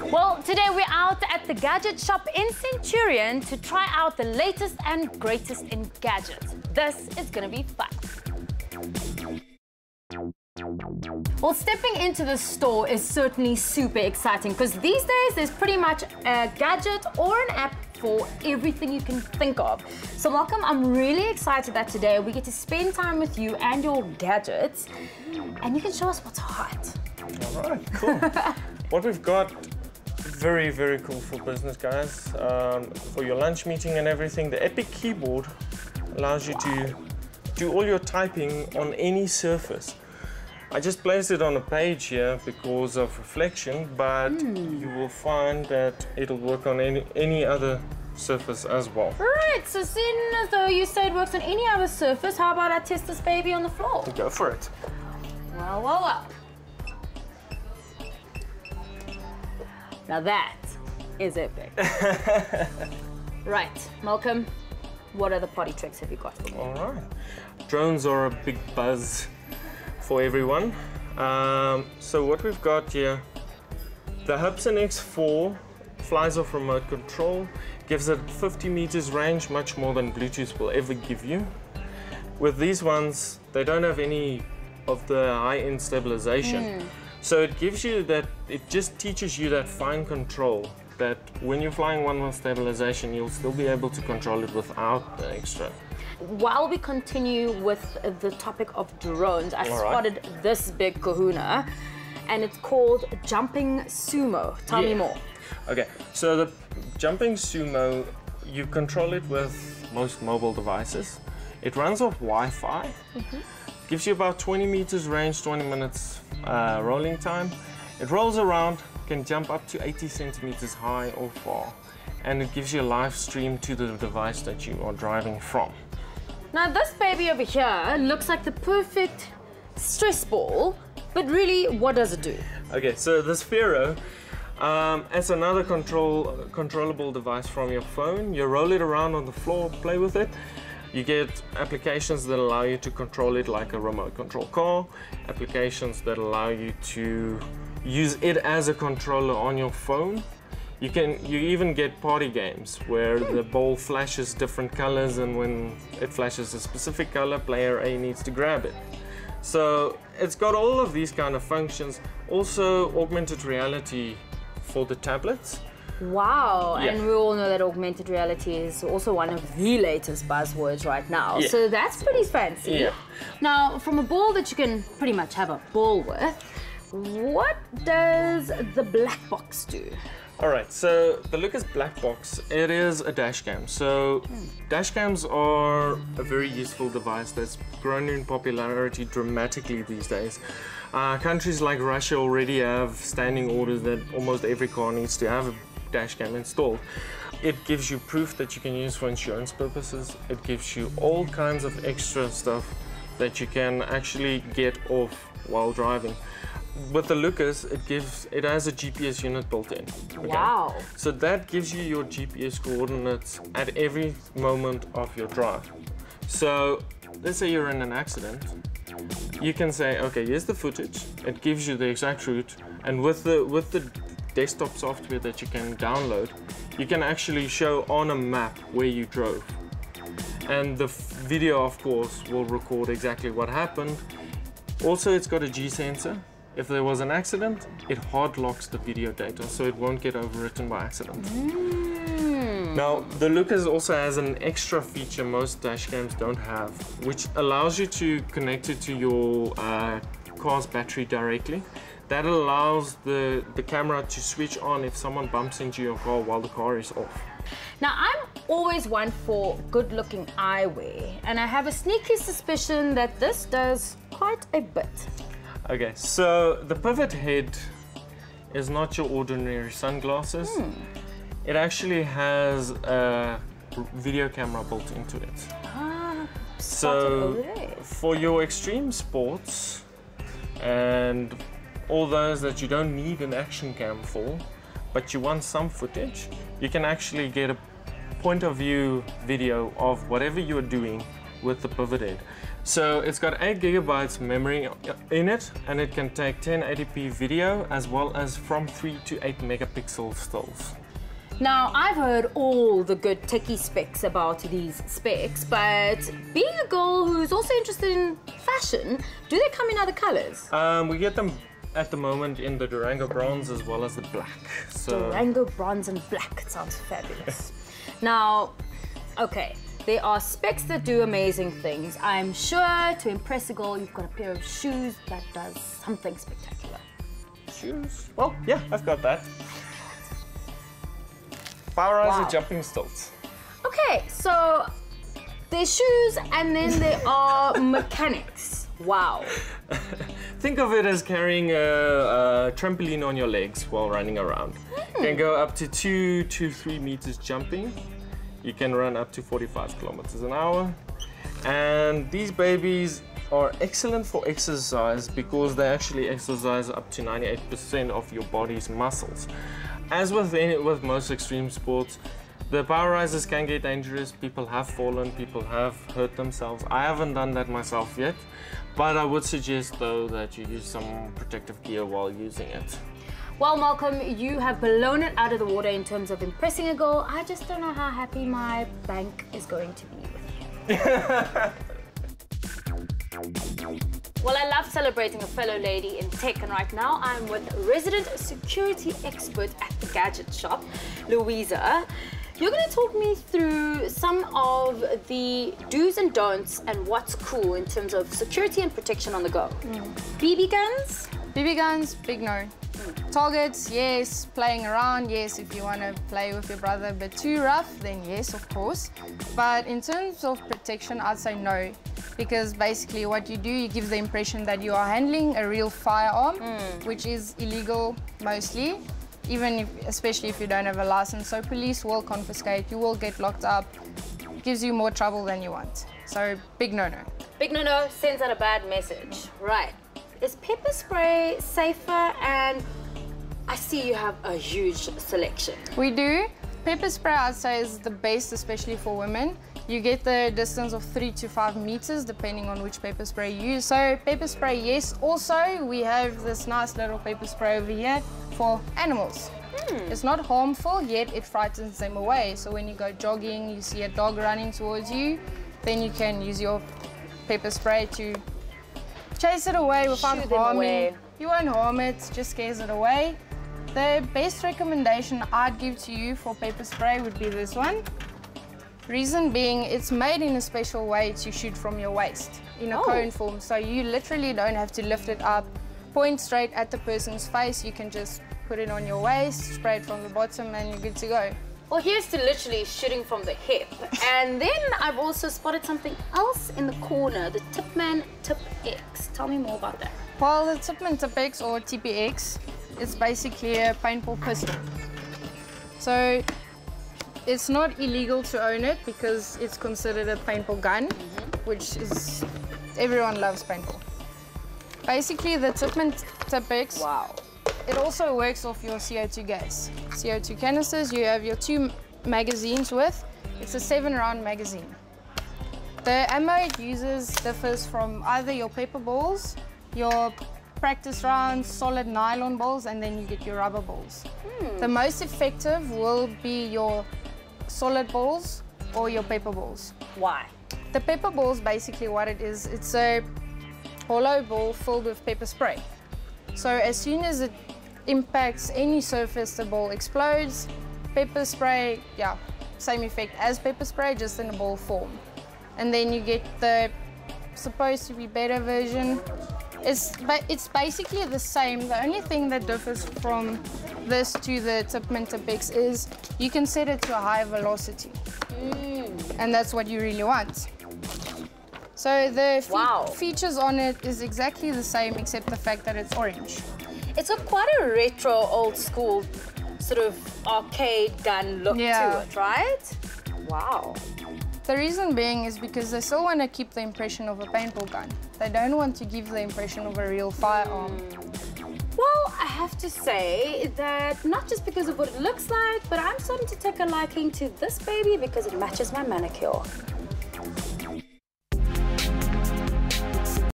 Well, today we're out at the gadget shop in Centurion to try out the latest and greatest in gadgets. This is gonna be fun. Well, stepping into the store is certainly super exciting because these days there's pretty much a gadget or an app for everything you can think of. So Malcolm, I'm really excited that today we get to spend time with you and your gadgets and you can show us what's hot. All right, cool. What we've got, very, very cool for business guys. For your lunch meeting and everything, the Epic keyboard allows you to do all your typing on any surface. I just placed it on a page here because of reflection, but you will find that it'll work on any other surface as well. Right, so seeing as though you say it works on any other surface, how about I test this baby on the floor? Go for it. Well, well, well. Now that is epic. Right, Malcolm, what other potty tricks have you got for me? All right. Drones are a big buzz for everyone. So what we've got here, the Hubsan X4 flies off remote control, gives it 50 meters range, much more than Bluetooth will ever give you. With these ones, they don't have any of the high-end stabilization. So it gives you that, it just teaches you that fine control that when you're flying one with stabilization, you'll still be able to control it without the extra. While we continue with the topic of drones, I spotted this big kahuna, and it's called Jumping Sumo. Tell me more. Okay, so the Jumping Sumo, you control it with most mobile devices. It runs off Wi-Fi, gives you about 20 meters range, 20 minutes rolling time. It rolls around, can jump up to 80 centimeters high or far, and it gives you a live stream to the device that you are driving from. Now this baby over here looks like the perfect stress ball, but really, what does it do? Okay, so this Pharaoh, as another controllable device from your phone, you roll it around on the floor, play with it. You get applications that allow you to control it like a remote control car, applications that allow you to use it as a controller on your phone. You even get party games where the ball flashes different colors, and when it flashes a specific color, player A needs to grab it. So it's got all of these kind of functions. Also augmented reality for the tablets. Wow, and we all know that augmented reality is also one of the latest buzzwords right now. So that's pretty fancy. Now, from a ball that you can pretty much have a ball with, what does the black box do? All right, so the Lucas Black Box, it is a dash cam. So dash cams are a very useful device that's grown in popularity dramatically these days. Countries like Russia already have standing orders that almost every car needs to have a dash cam installed. It gives you proof that you can use for insurance purposes. It gives you all kinds of extra stuff that you can actually get off while driving. With the Lucas, it has a GPS unit built in. Okay? Wow. So that gives you your GPS coordinates at every moment of your drive. So let's say you're in an accident. You can say, okay, here's the footage. It gives you the exact route. And with the desktop software that you can download, you can actually show on a map where you drove. And the video, of course, will record exactly what happened. Also, it's got a G sensor. If there was an accident, it hard locks the video data, so it won't get overwritten by accident. Now, the Lucas also has an extra feature most dash cams don't have, which allows you to connect it to your car's battery directly. That allows the camera to switch on if someone bumps into your car while the car is off. Now, I'm always one for good-looking eyewear, and I have a sneaky suspicion that this does quite a bit. Okay, so the pivot head is not your ordinary sunglasses. It actually has a video camera built into it. So for your extreme sports and all those that you don't need an action cam for, but you want some footage, you can actually get a point of view video of whatever you're doing with the pivot head. So it's got 8 GB memory in it, and it can take 1080p video as well as from 3 to 8 megapixel stills. Now, I've heard all the good techie specs about these specs, but being a girl who's also interested in fashion, do they come in other colors? We get them at the moment in the Durango bronze as well as the black. So Durango bronze and black, it sounds fabulous. Now, okay, there are specs that do amazing things. I'm sure to impress a girl, you've got a pair of shoes that does something spectacular. Shoes? Well, yeah, I've got that. Powerizer Wow. jumping stilts. Okay, so there's shoes and then there are mechanics. Wow. Think of it as carrying a trampoline on your legs while running around. You can go up to 2 to 3 meters jumping. You can run up to 45 kilometers an hour. And these babies are excellent for exercise because they actually exercise up to 98% of your body's muscles. As with most extreme sports, the powerizers can get dangerous. People have fallen, people have hurt themselves. I haven't done that myself yet, but I would suggest though that you use some protective gear while using it. Well, Malcolm, you have blown it out of the water in terms of impressing a girl. I just don't know how happy my bank is going to be with you. Well, I love celebrating a fellow lady in tech, and right now I'm with resident security expert at the gadget shop, Louisa. You're going to talk me through some of the do's and don'ts and what's cool in terms of security and protection on the go. BB guns? BB guns, big no. Targets, yes. Playing around, yes. If you want to play with your brother, but too rough, then yes, of course. But in terms of protection, I'd say no. Because basically what you do, you give the impression that you are handling a real firearm, which is illegal mostly, especially if you don't have a license. So police will confiscate, you will get locked up. It gives you more trouble than you want. So big no-no. Big no-no sends out a bad message. Right. Is pepper spray safer? And I see you have a huge selection. We do. Pepper spray, I'd say, is the best, especially for women. You get the distance of 3 to 5 meters, depending on which pepper spray you use. So pepper spray, yes. Also, we have this nice little pepper spray over here for animals. It's not harmful, yet it frightens them away. So when you go jogging, you see a dog running towards you, then you can use your pepper spray to chase it away without harming. You won't harm it, just scares it away. The best recommendation I'd give to you for pepper spray would be this one. Reason being, it's made in a special way to shoot from your waist in a cone form. So you literally don't have to lift it up, point straight at the person's face. You can just put it on your waist, spray it from the bottom, and you're good to go. Well, here's to literally shooting from the hip. And then I've also spotted something else in the corner, the Tipman Tip X. Tell me more about that. Well, the Tipman Tip X, or TPX, it's basically a paintball pistol. So it's not illegal to own it because it's considered a paintball gun, which is, everyone loves paintball. Basically, the Tipman Tip X, it also works off your CO2 gas. CO2 canisters, you have your 2 magazines with. It's a 7-round magazine. The ammo it uses differs from either your paper balls, your practice rounds, solid nylon balls, and then you get your rubber balls. The most effective will be your solid balls or your paper balls. Why? The pepper balls, basically what it is, it's a hollow ball filled with pepper spray. So as soon as it impacts any surface, the ball explodes. Pepper spray, yeah, same effect as pepper spray, just in a ball form. And then you get the supposed to be better version. It's basically the same. The only thing that differs from this to the Tipman Tip X is you can set it to a higher velocity. And that's what you really want. So the features on it is exactly the same except the fact that it's orange. It's got quite a retro, old school, sort of arcade gun look to it, right? Wow. The reason being is because they still want to keep the impression of a paintball gun. They don't want to give the impression of a real firearm. Well, I have to say that not just because of what it looks like, but I'm starting to take a liking to this baby because it matches my manicure.